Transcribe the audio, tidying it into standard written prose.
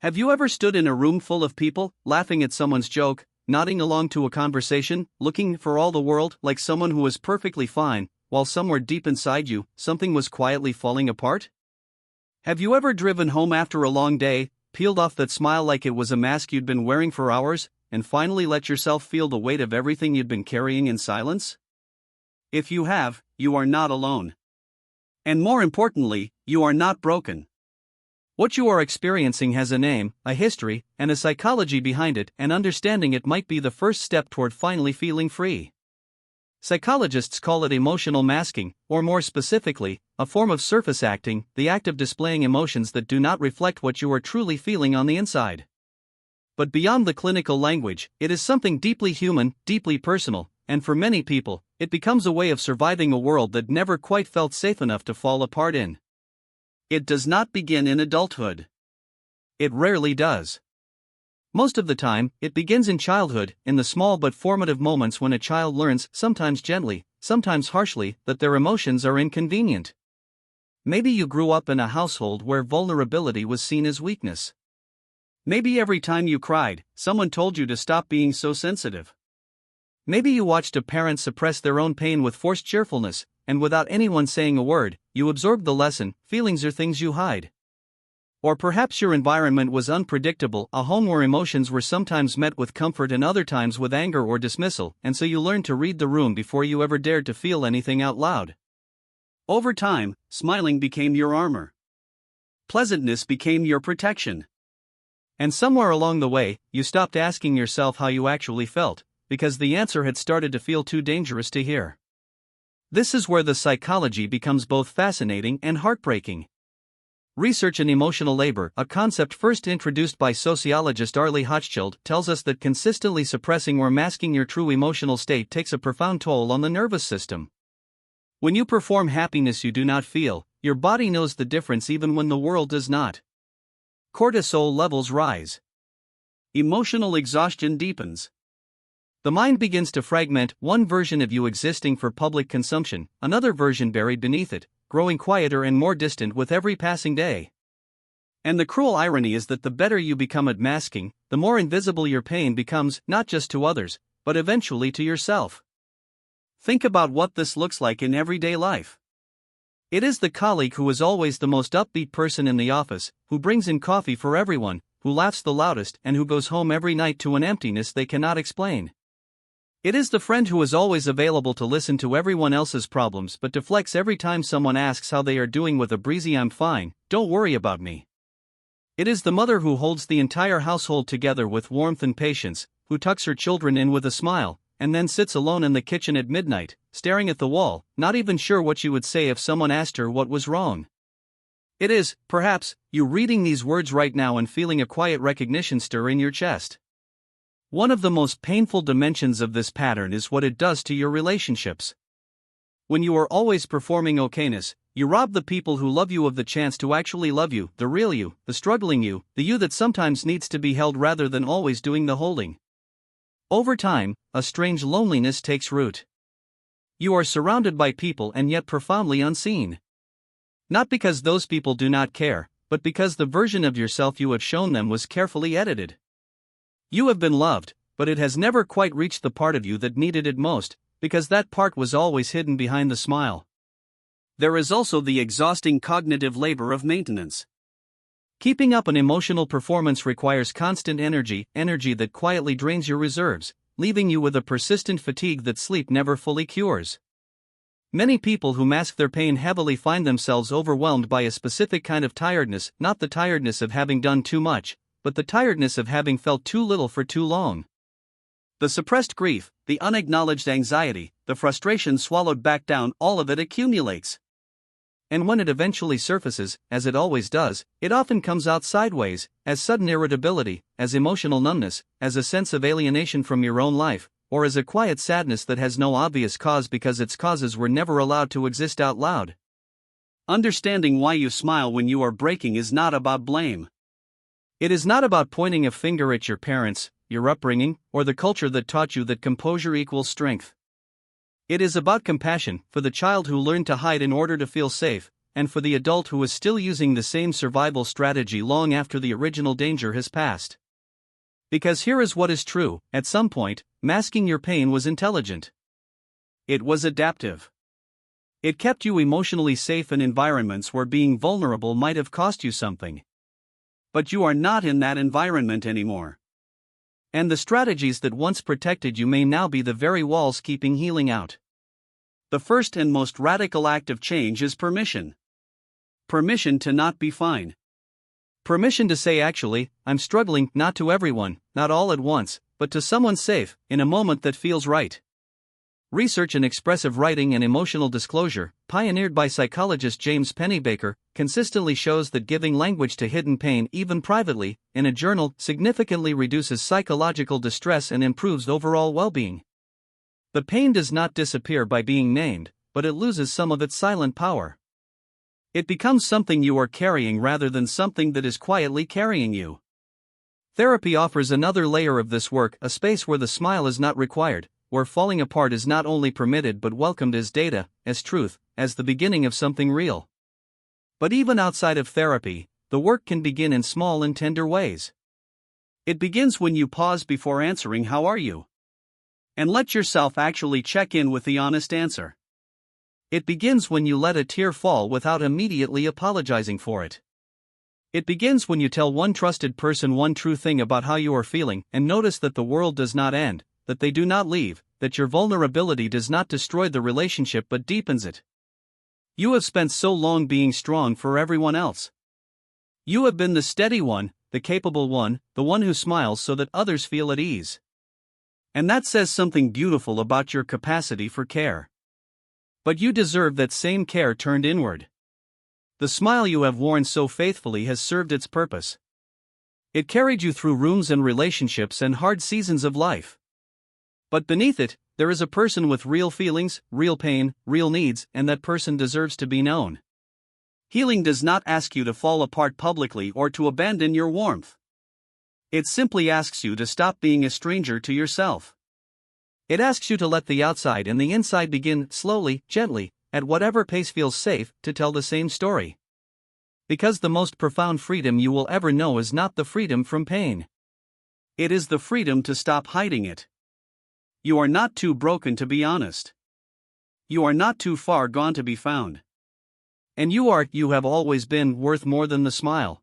Have you ever stood in a room full of people, laughing at someone's joke, nodding along to a conversation, looking for all the world like someone who was perfectly fine, while somewhere deep inside you, something was quietly falling apart? Have you ever driven home after a long day, peeled off that smile like it was a mask you'd been wearing for hours, and finally let yourself feel the weight of everything you'd been carrying in silence? If you have, you are not alone. And more importantly, you are not broken. What you are experiencing has a name, a history, and a psychology behind it, and understanding it might be the first step toward finally feeling free. Psychologists call it emotional masking, or more specifically, a form of surface acting, the act of displaying emotions that do not reflect what you are truly feeling on the inside. But beyond the clinical language, it is something deeply human, deeply personal, and for many people, it becomes a way of surviving a world that never quite felt safe enough to fall apart in. It does not begin in adulthood. It rarely does. Most of the time, it begins in childhood, in the small but formative moments when a child learns, sometimes gently, sometimes harshly, that their emotions are inconvenient. Maybe you grew up in a household where vulnerability was seen as weakness. Maybe every time you cried, someone told you to stop being so sensitive. Maybe you watched a parent suppress their own pain with forced cheerfulness, and without anyone saying a word, you absorbed the lesson: feelings are things you hide. Or perhaps your environment was unpredictable, a home where emotions were sometimes met with comfort and other times with anger or dismissal, and so you learned to read the room before you ever dared to feel anything out loud. Over time, smiling became your armor. Pleasantness became your protection. And somewhere along the way, you stopped asking yourself how you actually felt, because the answer had started to feel too dangerous to hear. This is where the psychology becomes both fascinating and heartbreaking. Research in emotional labor, a concept first introduced by sociologist Arlie Hochschild, tells us that consistently suppressing or masking your true emotional state takes a profound toll on the nervous system. When you perform happiness you do not feel, your body knows the difference even when the world does not. Cortisol levels rise. Emotional exhaustion deepens. The mind begins to fragment, one version of you existing for public consumption, another version buried beneath it, growing quieter and more distant with every passing day. And the cruel irony is that the better you become at masking, the more invisible your pain becomes, not just to others, but eventually to yourself. Think about what this looks like in everyday life. It is the colleague who is always the most upbeat person in the office, who brings in coffee for everyone, who laughs the loudest, and who goes home every night to an emptiness they cannot explain. It is the friend who is always available to listen to everyone else's problems but deflects every time someone asks how they are doing with a breezy "I'm fine, don't worry about me." It is the mother who holds the entire household together with warmth and patience, who tucks her children in with a smile, and then sits alone in the kitchen at midnight, staring at the wall, not even sure what she would say if someone asked her what was wrong. It is, perhaps, you reading these words right now and feeling a quiet recognition stir in your chest. One of the most painful dimensions of this pattern is what it does to your relationships. When you are always performing okayness, you rob the people who love you of the chance to actually love you, the real you, the struggling you, the you that sometimes needs to be held rather than always doing the holding. Over time, a strange loneliness takes root. You are surrounded by people and yet profoundly unseen. Not because those people do not care, but because the version of yourself you have shown them was carefully edited. You have been loved, but it has never quite reached the part of you that needed it most, because that part was always hidden behind the smile. There is also the exhausting cognitive labor of maintenance. Keeping up an emotional performance requires constant energy that quietly drains your reserves, leaving you with a persistent fatigue that sleep never fully cures. Many people who mask their pain heavily find themselves overwhelmed by a specific kind of tiredness, not the tiredness of having done too much, but the tiredness of having felt too little for too long. The suppressed grief, the unacknowledged anxiety, the frustration swallowed back down, all of it accumulates. And when it eventually surfaces, as it always does, it often comes out sideways, as sudden irritability, as emotional numbness, as a sense of alienation from your own life, or as a quiet sadness that has no obvious cause because its causes were never allowed to exist out loud. Understanding why you smile when you are breaking is not about blame. It is not about pointing a finger at your parents, your upbringing, or the culture that taught you that composure equals strength. It is about compassion for the child who learned to hide in order to feel safe, and for the adult who is still using the same survival strategy long after the original danger has passed. Because here is what is true: at some point, masking your pain was intelligent. It was adaptive. It kept you emotionally safe in environments where being vulnerable might have cost you something. But you are not in that environment anymore. And the strategies that once protected you may now be the very walls keeping healing out. The first and most radical act of change is permission. Permission to not be fine. Permission to say, actually, I'm struggling, not to everyone, not all at once, but to someone safe, in a moment that feels right. Research in expressive writing and emotional disclosure, pioneered by psychologist James Pennebaker, consistently shows that giving language to hidden pain, even privately, in a journal, significantly reduces psychological distress and improves overall well-being. The pain does not disappear by being named, but it loses some of its silent power. It becomes something you are carrying rather than something that is quietly carrying you. Therapy offers another layer of this work, a space where the smile is not required, where falling apart is not only permitted but welcomed as data, as truth, as the beginning of something real. But even outside of therapy, the work can begin in small and tender ways. It begins when you pause before answering "How are you?" and let yourself actually check in with the honest answer. It begins when you let a tear fall without immediately apologizing for it. It begins when you tell one trusted person one true thing about how you are feeling and notice that the world does not end, that they do not leave, that your vulnerability does not destroy the relationship but deepens it. You have spent so long being strong for everyone else. You have been the steady one, the capable one, the one who smiles so that others feel at ease. And that says something beautiful about your capacity for care. But you deserve that same care turned inward. The smile you have worn so faithfully has served its purpose. It carried you through rooms and relationships and hard seasons of life. But beneath it, there is a person with real feelings, real pain, real needs, and that person deserves to be known. Healing does not ask you to fall apart publicly or to abandon your warmth. It simply asks you to stop being a stranger to yourself. It asks you to let the outside and the inside begin, slowly, gently, at whatever pace feels safe, to tell the same story. Because the most profound freedom you will ever know is not the freedom from pain. It is the freedom to stop hiding it. You are not too broken to be honest. You are not too far gone to be found. And you have always been worth more than the smile.